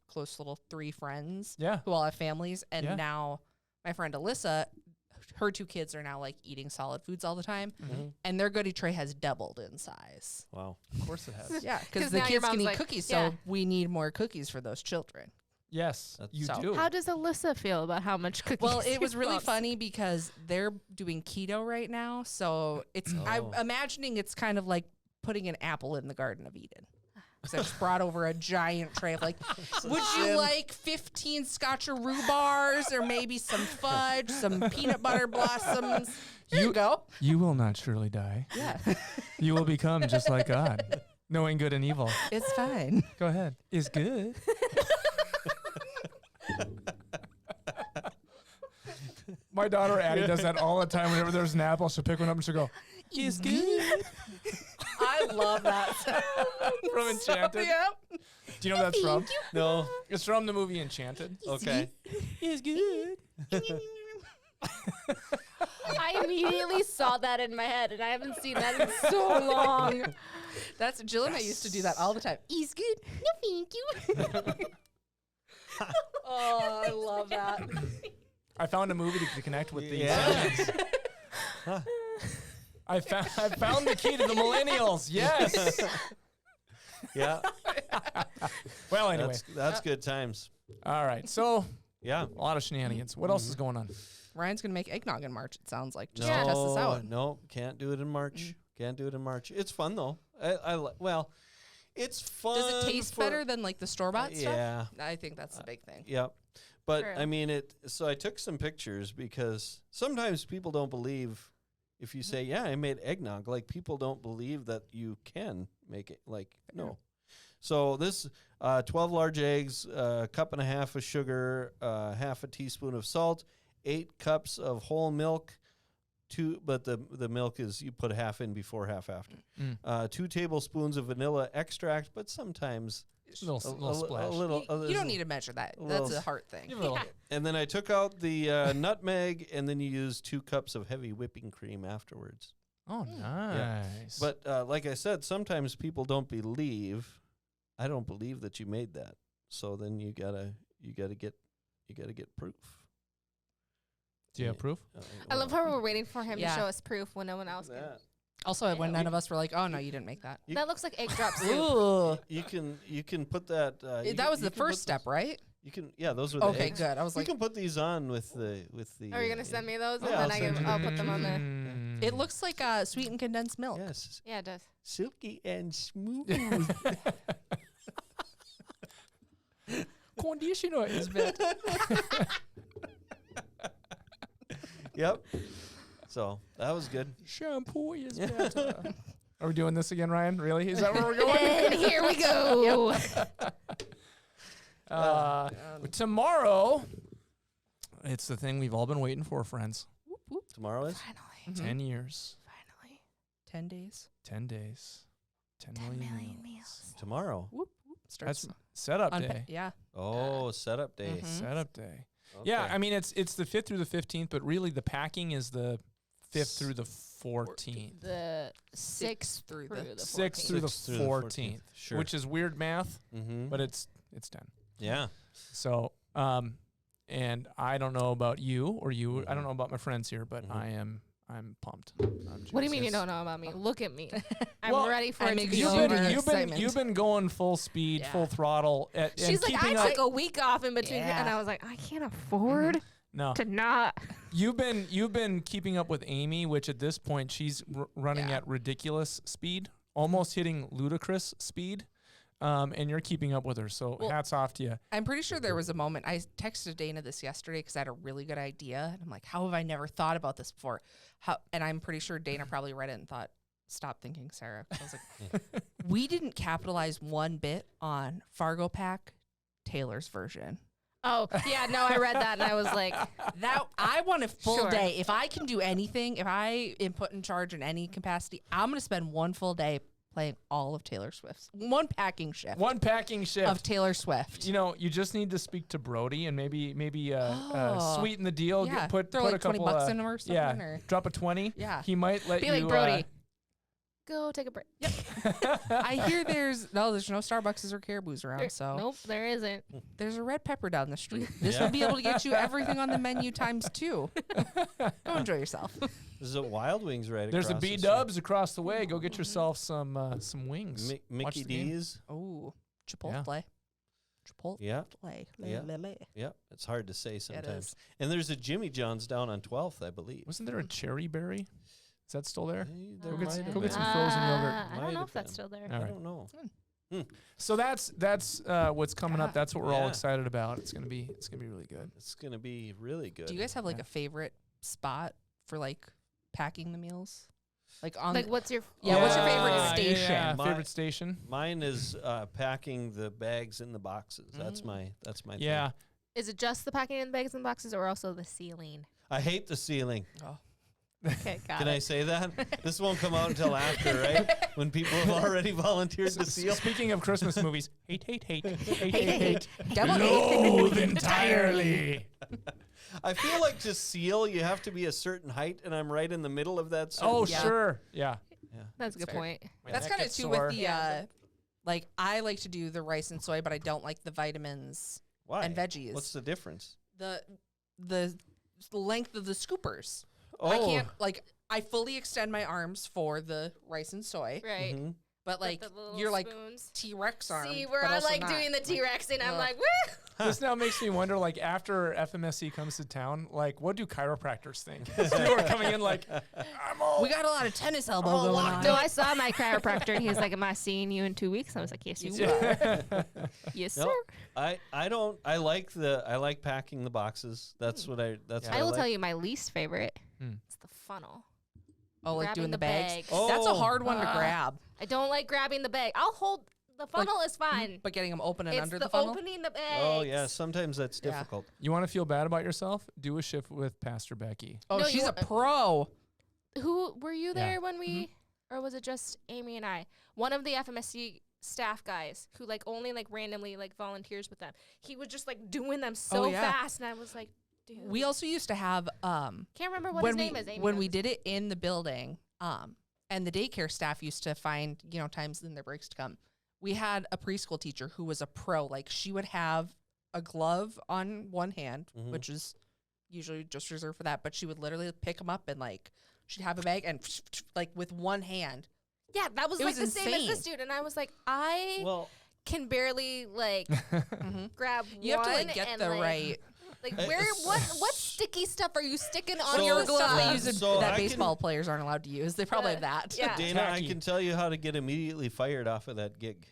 close little 3 friends here. Yeah. who all have families, and Yeah. now my friend Alyssa, her 2 kids are now like eating solid foods all the time, Mhm. and their goodie tray has doubled in size. Wow. Of course it has. Yeah, 'Cause because the now your kids can mom's eat like, cookies, yeah. so we need more cookies for those children. Yes, That's- you So- do. How does Alyssa feel about how much cookies? Well, it was she really loves? funny because they're doing keto right now, so it's Oh. I'm imagining it's kind of like putting an apple in the Garden of Eden. So I just brought over a giant tray of like, would you like 15 scotcheroo bars or maybe some fudge, some peanut butter blossoms? Here you go. You will not surely die. Yeah, You will become just like God, knowing good and evil. it's fine. Go ahead. Is good. My daughter Addie does that all the time. Whenever there's an apple, she'll pick one up and she'll go, "Is good." I love that. From Enchanted. Yep. Do you know what that's from? No. It's from the movie Enchanted. Okay. Is good. I immediately saw that in my head, and I haven't seen that in so long. That's Jill and I used to do that all the time. He's good. No, thank you. Oh, I love that. I found a movie to connect with these. Yeah. I found the key to the millennials. Yes. Yeah. Well, anyway. That's good times. All right. So Yeah. a lot of shenanigans. What else is going on? Ryan's gonna make eggnog in March. It sounds like just No, to test this out. no, can't do it in March. Can't do it in March. It's fun though. Well, it's fun. Does it taste better than like the store bought stuff? Yeah. I think that's the big thing. Yep. But True. I mean so I took some pictures because sometimes people don't believe if you say, "Yeah, I made eggnog," like people don't believe that you can make it like no. So this 12 large eggs, a cup and a half of sugar, half a teaspoon of salt, 8 cups of whole milk, but the milk is you put half in before, half after. 2 tablespoons of vanilla extract, but sometimes A little splash. You don't need to measure that. a That's little- a heart thing. Give it a little. And then I took out the nutmeg, and then you use 2 cups of heavy whipping cream afterwards. Oh, nice. But like I said, sometimes people don't believe. I don't believe that you made that. So then you gotta get proof. do you have proof? I love how we're waiting for him Yeah. to show us proof when no one else can. that. Also, when none of us were like, "Oh no, you didn't make that." That looks like egg drop soup. Ooh. You can put that. That was the first step, right? You can those were the Okay, eggs. good. I was You like, can put these on with the. Are you gonna send me those, and Yeah, then I'll send I'll put them on there? Mm. it looks like sweetened condensed milk. Yes, Yeah, it does. silky and smooth. Conditioner is better. Yep. So that was good. Shampoo is better. Are we doing this again, Ryan? Really? Is that where we're going? And here we go. Tomorrow, it's the thing we've all been waiting for, friends. Tomorrow is. Finally, 10 years, finally. 10 days. 10 days, 10 million meals. Tomorrow. Whoop, whoop. Starts That's setup on day. yeah. Oh, setup day. Mhm. Setup day. Yeah, Okay. I mean it's the 5th through the 15th, but really the packing is the 5th through the 14th. The 6th through the 6th through the 6th through the 14th, Sure. which is weird math, Mm-hmm. but it's 10. Yeah. So, and I don't know about you or you. I don't know about my friends here, but Mhm. I'm pumped. What do you mean you don't know about me? Look at me. I'm Well, ready for I'm it to be exhausted. over. You've been going full speed, Yeah. full throttle. She's like, I took a week off in between, Yeah. and I was like, I can't afford no. to not. You've been keeping up with Amy, which at this point she's running Yeah. at ridiculous speed, almost hitting ludicrous speed. and you're keeping up with her. So Well, hats off to you. I'm pretty sure there was a moment. I texted Dana this yesterday because I had a really good idea. And I'm like, how have I never thought about this before? And I'm pretty sure Dana probably read it and thought, stop thinking, Sarah. I was like, we didn't capitalize one bit on Fargo Pack Taylor's version. Oh, yeah, no, I read that and I was like, That I want a full Sure. day. If I can do anything, if I am put in charge in any capacity, I'm going to spend one full day playing all of Taylor Swift's. One packing shift One packing shift. of Taylor Swift. You know, you just need to speak to Brody and maybe Oh. sweeten the deal. Yeah, Put throw a like 20 couple bucks in them or something. yeah, Or, drop a 20. yeah. He might let be you. like, Brody, go take a break. I hear there's no Starbucks or Caribou's around, so Nope, there isn't. there's a red pepper down the street. This Yeah. will be able to get you everything on the menu times 2. Go enjoy yourself. There's a Wild Wings right There's a across the B street. Dubs across the way. Go get yourself some wings. Watch Mickey the game. D's. Oh, Chipotle. Chipotle. Yeah. Yeah. Le. Yeah. It's hard to say It sometimes. is. And there's a Jimmy John's down on 12th, I believe. Wasn't there a Cherry Berry? Is that still there? There Go get might some- have go get some been. frozen yogurt. I Might don't know have if that's been. still there. All I right. don't know. So that's what's coming up. That's what we're all Yeah. excited about. It's gonna be really good. It's going to be really good. Do you guys have like Yeah. a favorite spot for like packing the meals? Like on Like, what's your Yeah, what's your Yeah, favorite yeah, station? Yeah, My- favorite station. Mine is packing the bags in the boxes. That's my Yeah. thing. Is it just the packing in the bags and boxes or also the ceiling? I hate the ceiling. Okay, got Can it. I say that? This won't come out until after, right? When people have already volunteered to seal. Speaking of Christmas movies, hate. Double Loathe hate. entirely. I feel like to seal, you have to be a certain height, and I'm right in the middle of that. certain Oh, height. sure. Yeah. That's a good fair. point. My That's neck kind of gets too sore. with the like I like to do the rice and soy, but I don't like the vitamins Why? and veggies. What's the difference? the length of the scoopers. Oh, I can't like I fully extend my arms for the rice and soy, Right. mhm. but like With the little you're like spoons. T-Rex arm. See, where but I also like not. doing the T-Rex and I'm Ugh. like, woo! This now makes me wonder, like, after FMSC comes to town, like, what do chiropractors think? People are coming in like, I'm all. We got a lot of tennis elbow all going locked on. So I saw my chiropractor and he was like, am I seeing you in 2 weeks? I was like, yes, you are. Yes, No, sir. I like packing the boxes. That's what I Yeah. what I will like. tell you my least favorite. Hmm. It's the funnel. Oh, like Grabbing doing the the bags. bags. That's a Oh. hard one to Ah. grab. I don't like grabbing the bag. I'll hold the funnel is fine. But getting them open and It's under the, the funnel. opening the bags. Oh yeah, sometimes that's Yeah. difficult. You want to feel bad about yourself? Do a shift with Pastor Becky. Oh, No, she's you a pro. Who were you Yeah. there when we, or was it just Amy and I? One of the FMSC staff guys who like only like randomly like volunteers with them. He was just like doing them so Oh, yeah. fast, and I was like, dude. We also used to have can't remember what when his we name is. Amy when we knows. did it in the building, and the daycare staff used to find times in their breaks to come. We had a preschool teacher who was a pro. Like she would have a glove on one hand, Mhm. which is usually just reserved for that, but she would literally pick them up and like she'd have a bag and like with one hand. Yeah, that was It like was the same as this insane. dude, and I was like, I Well, can barely like grab You have to one like get and, the like, right. Like Uh, where s- what sticky stuff are you sticking on So- your The stuff they gloves? use So that I baseball players aren't allowed to use. They probably have that. Yeah. Dana, I Tacky. can tell you how to get immediately fired off of that gig.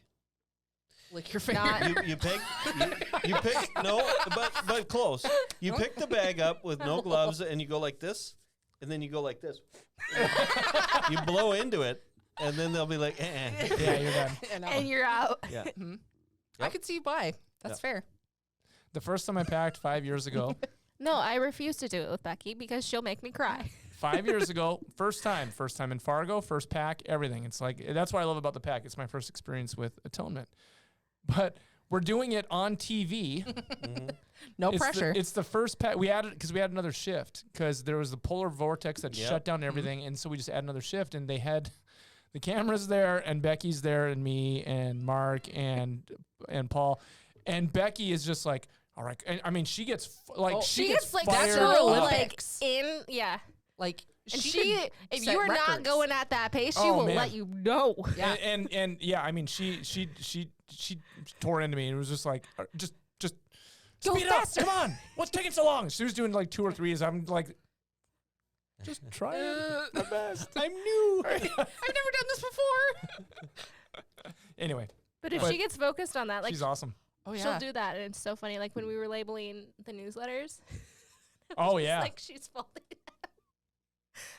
Lick your finger. Not- You pick no, but close. You pick the bag up with no gloves and you go like this, and then you go like this. You blow into it, and then they'll be like, Yeah, you're done. and you're out. yeah. I Yep. could see why. That's fair. The first time I packed 5 years ago, No, I refuse to do it with Becky because she'll make me cry. 5 years ago, first time in Fargo, first pack, everything. It's like, that's what I love about the pack. It's my first experience with Atonement. But we're doing it on TV. No It's pressure. it's the first pack. We added, because we had another shift, because there was the polar vortex that Yep. shut down everything. And so we just add another shift, and they had the cameras there, and Becky's there, and me, and Mark, and Paul. And Becky is just like, all right. And, I mean, she gets She gets like fired her so up. like Olympics. yeah. like And she she could if set you are not records. going at that pace, she Oh, will man. let you know. Yeah. And yeah, I mean, she tore into me, and it was just like, just Go speed faster. up, come on, what's taking so long? She was doing like 2 or 3s. I'm like, just trying my best. I'm new. I've never done this before. Anyway, But if But she gets focused on that, like she's awesome. Oh yeah. she'll do that, and it's so funny. Like when we were labeling the newsletters. Oh, it's yeah. like she's falling.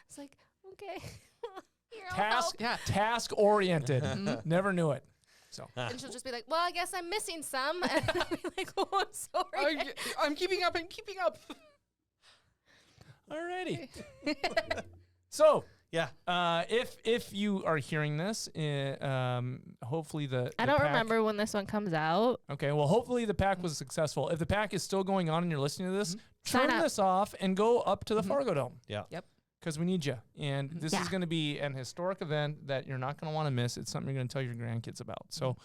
It's like okay. Here, I'll Task help. task oriented. Never knew it. So And she'll just be like, "Well, I guess I'm missing some," and I'll be like, "Oh, I'm sorry." I'm keeping up. I'm keeping up. alrighty. So Yeah. if you are hearing this, hopefully the I the don't pack- remember when this one comes out. Okay, well, hopefully the pack was successful. If the pack is still going on and you're listening to this, Sign turn up. this off and go up to the Fargo Dome. Yeah. Yep. Because we need you. And this Yeah. is going to be an historic event that you're not going to want to miss. It's something you're going to tell your grandkids about. So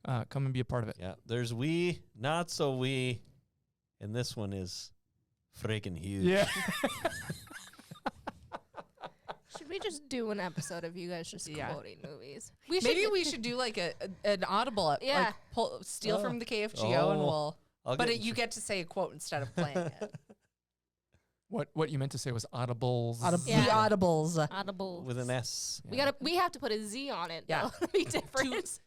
come and be a part of it. Yeah. There's we, not so we, and this one is freaking huge. Yeah. Should we just do an episode of you guys just Yeah. quoting movies? Maybe we should do like an audible. Yeah. Like steal Oh. from the KFGO and Oh. we'll. I'll But get you get to say a quote instead of playing it. What you meant to say was audibles. Yeah. The audibles. Audible. with an S. We have to put a Z on it. Yeah. Though. It'll be different.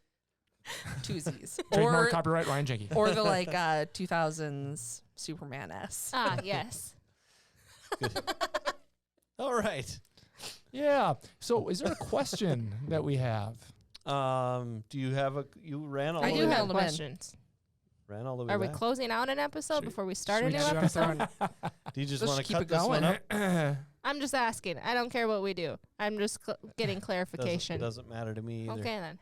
Two Z's. Trademark copyright Ryan Jenke. Or the like 2000s Superman S. Yes. All right. Yeah. So is there a question that we have? Do you have you ran all I the do way have back? questions. Ran all the way Are we back? closing out an episode Should- before we start a should new we jump episode? Do you just Let's want to keep cut it this one going. up? I'm just asking. I don't care what we do. I'm just getting clarification. Doesn't matter to me either. Okay then.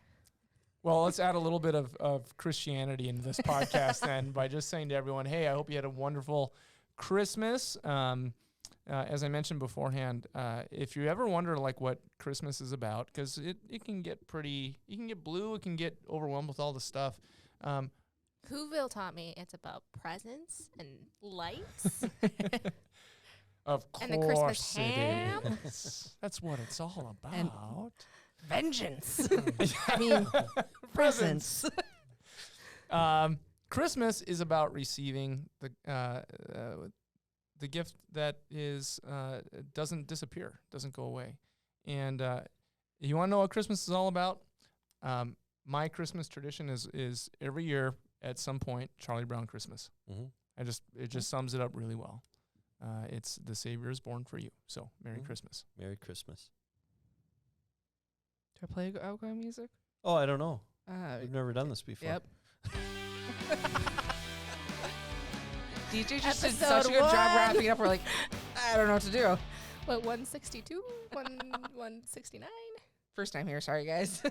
Well, let's add a little bit of Christianity into this podcast then by just saying to everyone, hey, I hope you had a wonderful Christmas. As I mentioned beforehand, if you ever wonder like what Christmas is about, because it can get you can get blue, it can get overwhelmed with all the stuff. Whoville taught me it's about presents and lights. Of course And the Christmas it ham. is. That's what it's all about. And vengeance. I mean, presents. Christmas is about receiving the gift that is doesn't disappear, doesn't go away. And you want to know what Christmas is all about? My Christmas tradition is every year at some point Charlie Brown Christmas. Mm-hmm. It just sums it up really well. It's the Savior is born for you. So Merry Christmas. Merry Christmas. Do I play outgoing music? Oh, I don't know. We've never done this before. Yep. DJ just did Episode such a good job 1. wrapping up. We're like, I don't know what to do. What, 162? 169? First time here. Sorry, guys.